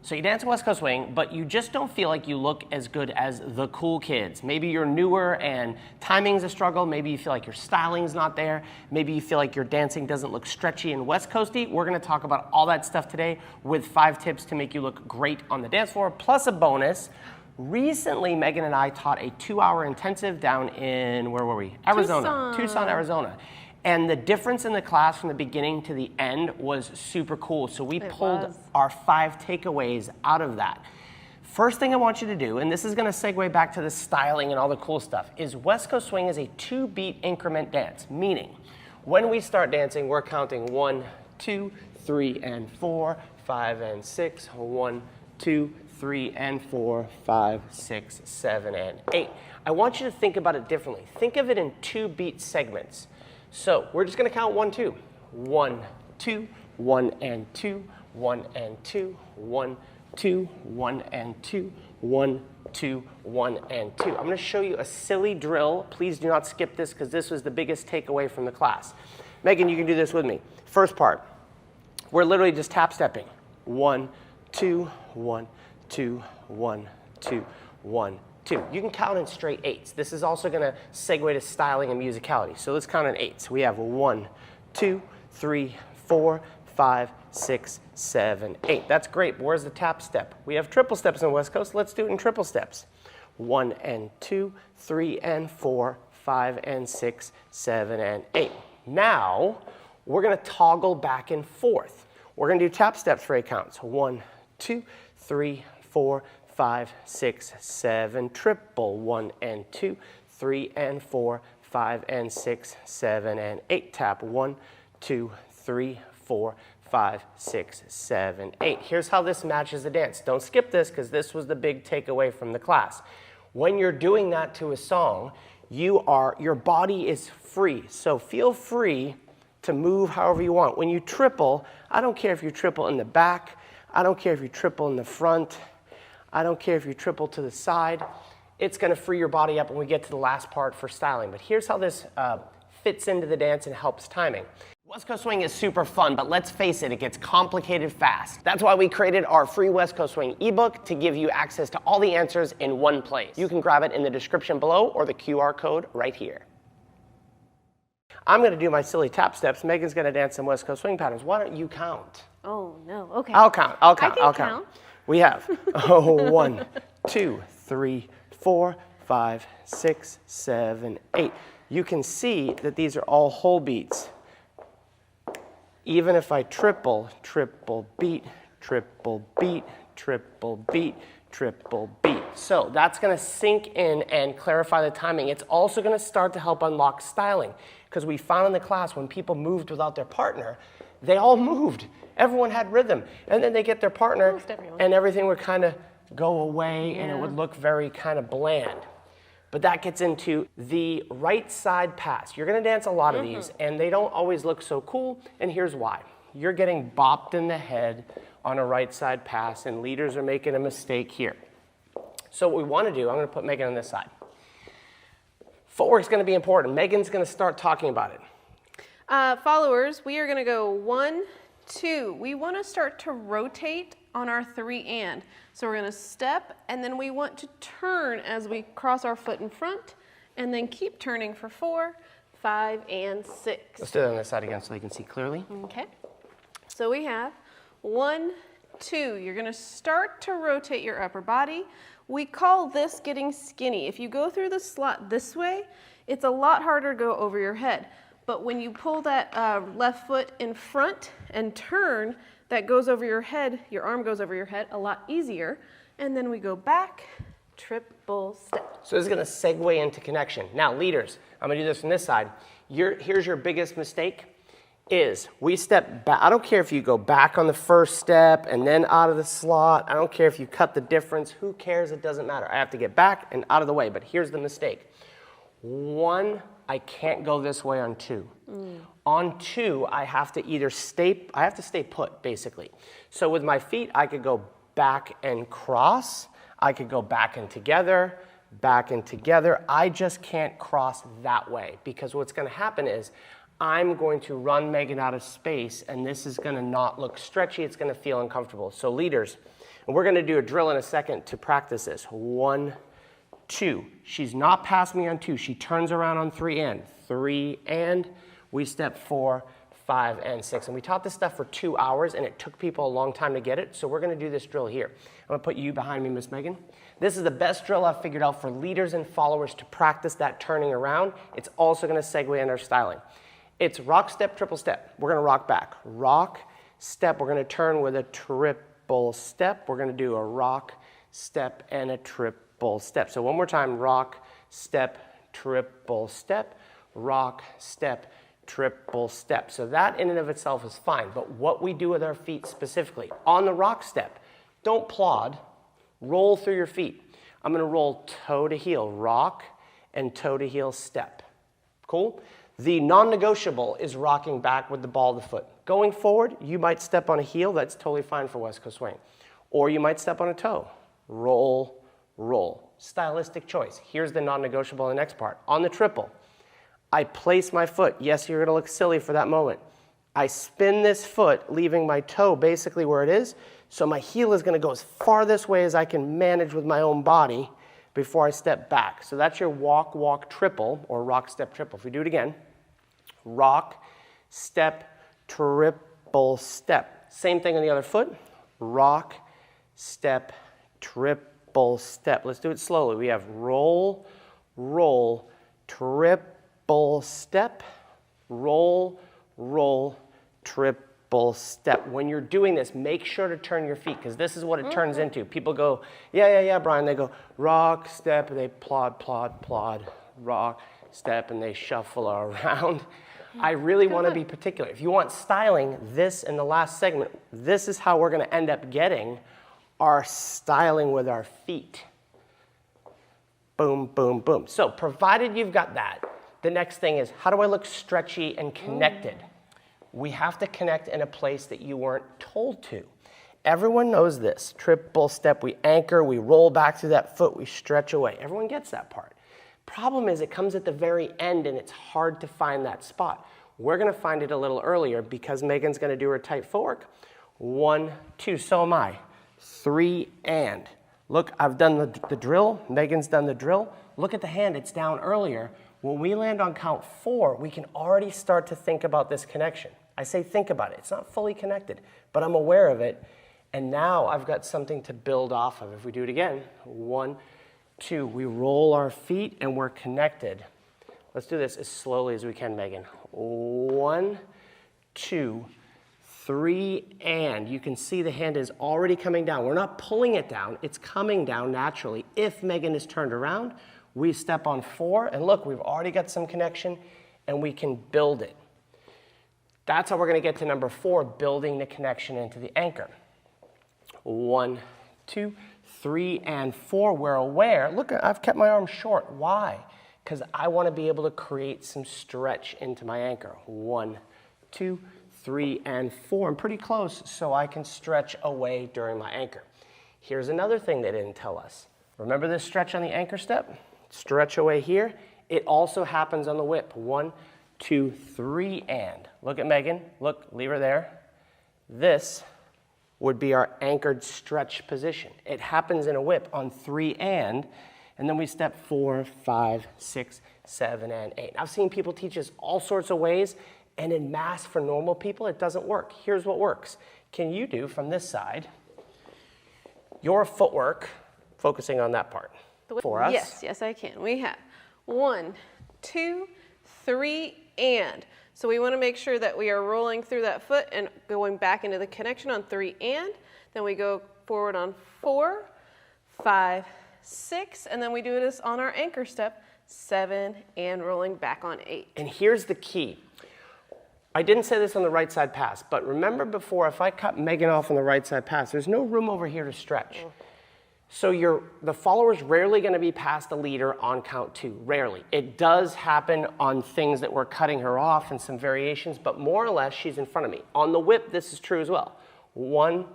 So you dance a West Coast swing, but you just don't feel like you look as good as the cool kids. Maybe you're newer and timing's a struggle. Maybe you feel like your styling's not there. Maybe you feel like your dancing doesn't look stretchy and West Coasty. We're gonna talk about all that stuff today with 5 tips to make you look great on the dance floor, plus a bonus. Recently, Megan and I taught a 2-hour intensive down in, where were we? Arizona, Tucson, Arizona. And the difference in the class from the beginning to the end was super cool. So we pulled our 5 takeaways out of that. First thing I want you to do, and this is gonna segue back to the styling and all the cool stuff, is West Coast swing is a 2-beat increment dance. Meaning, when we start dancing, we're counting 1, 2, 3, and 4, 5, and 6, 1, 2, 3, and 4, 5, 6, 7, and 8. I want you to think about it differently. Think of it in 2-beat segments. So we're just gonna count 1, 2. 1, 2, 1 and 2, 1 and 2, 1, 2, 1 and 2, 1, 2, 1 and 2. I'm gonna show you a silly drill. Please do not skip this because this was the biggest takeaway from the class. Megan, you can do this with me. First part, we're literally just tap stepping. 1, 2, 1, 2, 1, 2, 1, 2. You can count in straight 8s. This is also going to segue to styling and musicality. So let's count in 8s. We have 1, 2, 3, 4, 5, 6, 7, 8. That's great, but where's the tap step? We have triple steps on the West Coast. Let's do it in triple steps. 1 and 2, 3 and 4, 5 and 6, 7 and 8. Now, we're going to toggle back and forth. We're going to do tap steps for 8 counts. 1, 2, 3, 4, 5, 6, 7, triple, 1 and 2, 3 and 4, 5 and 6, 7 and 8. Tap 1, 2, 3, 4, 5, 6, 7, 8. Here's how this matches the dance. Don't skip this because this was the big takeaway from the class. When you're doing that to a song, your body is free. So feel free to move however you want. When you triple, I don't care if you triple in the back, I don't care if you triple in the front, I don't care if you triple to the side. It's going to free your body up when we get to the last part for styling. But here's how this fits into the dance and helps timing. West Coast swing is super fun, but let's face it, it gets complicated fast. That's why we created our free West Coast swing ebook to give you access to all the answers in one place. You can grab it in the description below or the QR code right here. I'm going to do my silly tap steps. Megan's going to dance some West Coast swing patterns. Why don't you count? Oh, no. Okay. I'll count. I can count. We have 1, 2, 3, 4, 5, 6, 7, 8. You can see that these are all whole beats. Even if I triple, triple beat, triple beat, triple beat, triple beat. So that's going to sink in and clarify the timing. It's also going to start to help unlock styling because we found in the class when people moved without their partner, they all moved. Everyone had rhythm. And then they get their partner and everything would kind of go away and it would look very kind of bland. But that gets into the right side pass. You're going to dance a lot of these and they don't always look so cool. And here's why. You're getting bopped in the head on a right side pass and leaders are making a mistake here. So what we want to do, I'm going to put Megan on this side. Footwork is going to be important. Megan's going to start talking about it. Followers, we are going to go 1, 2. We want to start to rotate on our 3 and. So we're going to step and then we want to turn as we cross our foot in front and then keep turning for 4, 5, and 6. Let's do it on this side again so you can see clearly. Okay. So we have 1, 2. You're going to start to rotate your upper body. We call this getting skinny. If you go through the slot this way, it's a lot harder to go over your head. But when you pull that left foot in front and turn, that goes over your head, your arm goes over your head a lot easier. And then we go back, triple step. So this is going to segue into connection. Now, leaders, I'm going to do this from this side. Here's your biggest mistake is we step back. I don't care if you go back on the first step and then out of the slot. I don't care if you cut the difference. Who cares? It doesn't matter. I have to get back and out of the way. But here's the mistake. 1, I can't go this way on 2. On 2, I have to either stay put, basically. So with my feet, I could go back and cross. I could go back and together, back and together. I just can't cross that way because what's going to happen is I'm going to run Megan out of space and this is going to not look stretchy. It's going to feel uncomfortable. So leaders, And we're gonna do a drill in a second to practice this. 1, 2. She's not past me on 2. She turns around on 3 and. 3 and. We step 4, 5, and 6. And we taught this stuff for 2 hours, and it took people a long time to get it. So we're gonna do this drill here. I'm gonna put you behind me, Miss Megan. This is the best drill I've figured out for leaders and followers to practice that turning around. It's also gonna segue into our styling. It's rock, step, triple step. We're gonna rock back. Rock, step. We're gonna turn with a triple step. We're gonna do a rock, step, and a triple step. So one more time, rock, step, triple step, rock, step, triple step. So that in and of itself is fine, but what we do with our feet specifically, on the rock step, don't plod, roll through your feet. I'm gonna roll toe to heel, rock, and toe to heel step. Cool? The non-negotiable is rocking back with the ball of the foot. Going forward, you might step on a heel, that's totally fine for West Coast swing. Or you might step on a toe, roll, roll. Stylistic choice. Here's the non-negotiable in the next part. On the triple, I place my foot. Yes, you're gonna look silly for that moment. I spin this foot, leaving my toe basically where it is, so my heel is gonna go as far this way as I can manage with my own body before I step back. So that's your walk, walk, triple, or rock, step, triple. If we do it again, rock, step, triple step. Same thing on the other foot, rock, step, triple step. Let's do it slowly. We have roll, roll, triple step, roll, roll, triple step. When you're doing this, make sure to turn your feet, because this is what it turns into. People go, yeah, Brian. They go, rock, step, and they plod, plod, plod, rock, step, and they shuffle around. I really want to be particular. If you want styling, this in the last segment, this is how we're going to end up getting our styling with our feet. Boom, boom, boom. So provided you've got that, the next thing is, how do I look stretchy and connected? We have to connect in a place that you weren't told to. Everyone knows this. Triple step, we anchor, we roll back through that foot, we stretch away. Everyone gets that part. Problem is, it comes at the very end and it's hard to find that spot. We're gonna find it a little earlier because Megan's gonna do her tight footwork. 1, 2, so am I. 3 and. Look, I've done the drill, Megan's done the drill. Look at the hand, it's down earlier. When we land on count 4, we can already start to think about this connection. I say think about it, it's not fully connected, but I'm aware of it. And now I've got something to build off of. If we do it again, 1, 2, we roll our feet and we're connected. Let's do this as slowly as we can, Megan. 1, 2, 3, and. You can see the hand is already coming down. We're not pulling it down, it's coming down naturally. If Megan is turned around, we step on 4, and look, we've already got some connection, and we can build it. That's how we're gonna get to number 4, building the connection into the anchor. 1, 2, 3, and 4, we're aware. Look, I've kept my arm short. Why? Because I want to be able to create some stretch into my anchor. 1, 2, 3, and 4. I'm pretty close, so I can stretch away during my anchor. Here's another thing they didn't tell us. Remember this stretch on the anchor step? Stretch away here. It also happens on the whip. 1, 2, 3, and. Look at Megan. Look, leave her there. This would be our anchored stretch position. It happens in a whip on 3 and then we step 4, 5, 6, 7, and 8. I've seen people teach us all sorts of ways, and in mass for normal people, it doesn't work. Here's what works. Can you do from this side your footwork, focusing on that part for us? Yes, I can. We have 1, 2, 3, and. So we want to make sure that we are rolling through that foot and going back into the connection on 3 and. Then we go forward on 4, 5, 6, and then we do this on our anchor step, 7, and rolling back on 8. And here's the key. I didn't say this on the right side pass, but remember before, if I cut Megan off on the right side pass, there's no room over here to stretch. So the follower's rarely going to be past the leader on count 2, rarely. It does happen on things that we're cutting her off and some variations, but more or less she's in front of me. On the whip, this is true as well. 1,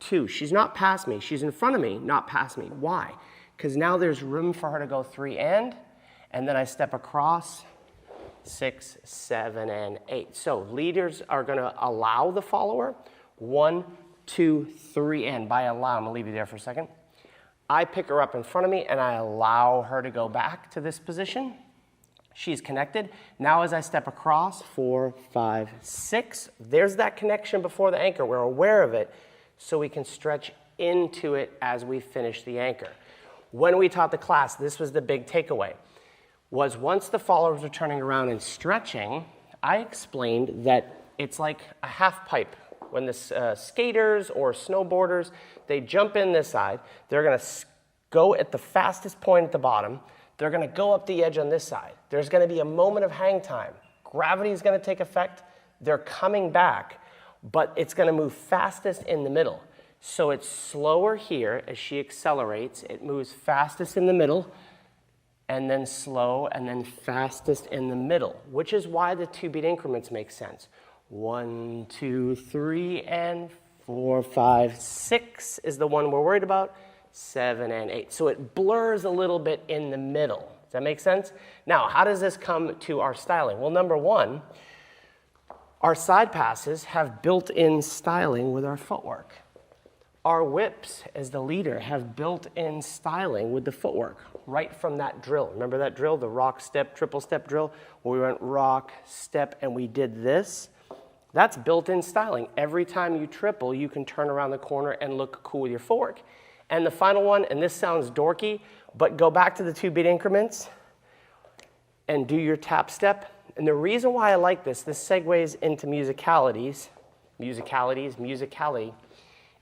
2, she's not past me, she's in front of me, not past me. Why? Because now there's room for her to go 3 and then I step across, 6, 7, and 8. So leaders are going to allow the follower 1, 2, 3, and by allow, I'm gonna leave you there for a second. I pick her up in front of me and I allow her to go back to this position. She's connected. Now as I step across, 4, 5, 6, there's that connection before the anchor. We're aware of it, so we can stretch into it as we finish the anchor. When we taught the class, this was the big takeaway, was once the followers were turning around and stretching, I explained that it's like a half pipe. When the skaters or snowboarders, they jump in this side, they're gonna go at the fastest point at the bottom, they're gonna go up the edge on this side. There's gonna be a moment of hang time. Gravity is gonna take effect, they're coming back, but it's gonna move fastest in the middle. So it's slower here as she accelerates, it moves fastest in the middle, and then slow, and then fastest in the middle, which is why the 2-beat increments make sense. 1, 2, 3, and 4, 5, 6 is the one we're worried about, 7 and 8. So it blurs a little bit in the middle. Does that make sense? Now, how does this come to our styling? Well, number one, our side passes have built-in styling with our footwork. Our whips, as the leader, have built-in styling with the footwork right from that drill. Remember that drill, the rock, step, triple step drill, where we went rock, step, and we did this? That's built-in styling. Every time you triple, you can turn around the corner and look cool with your footwork. And the final one, and this sounds dorky, but go back to the 2-beat increments and do your tap step. And the reason why I like this segues into musicality.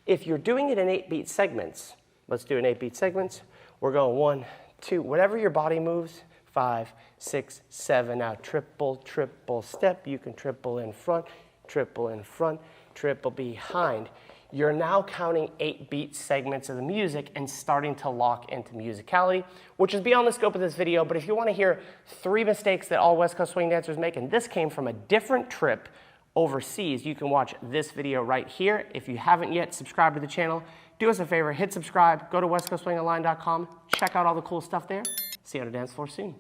If you're doing it in 8-beat segments, let's do an 8-beat segments. We're going 1, 2, whatever your body moves, 5, 6, 7. Now triple, triple step. You can triple in front, triple behind. You're now counting 8-beat segments of the music and starting to lock into musicality, which is beyond the scope of this video, but if you want to hear 3 mistakes that all West Coast swing dancers make, and this came from a different trip overseas, you can watch this video right here. If you haven't yet subscribed to the channel, do us a favor, hit subscribe, go to westcoastswingonline.com, check out all the cool stuff there. See you on the dance floor soon.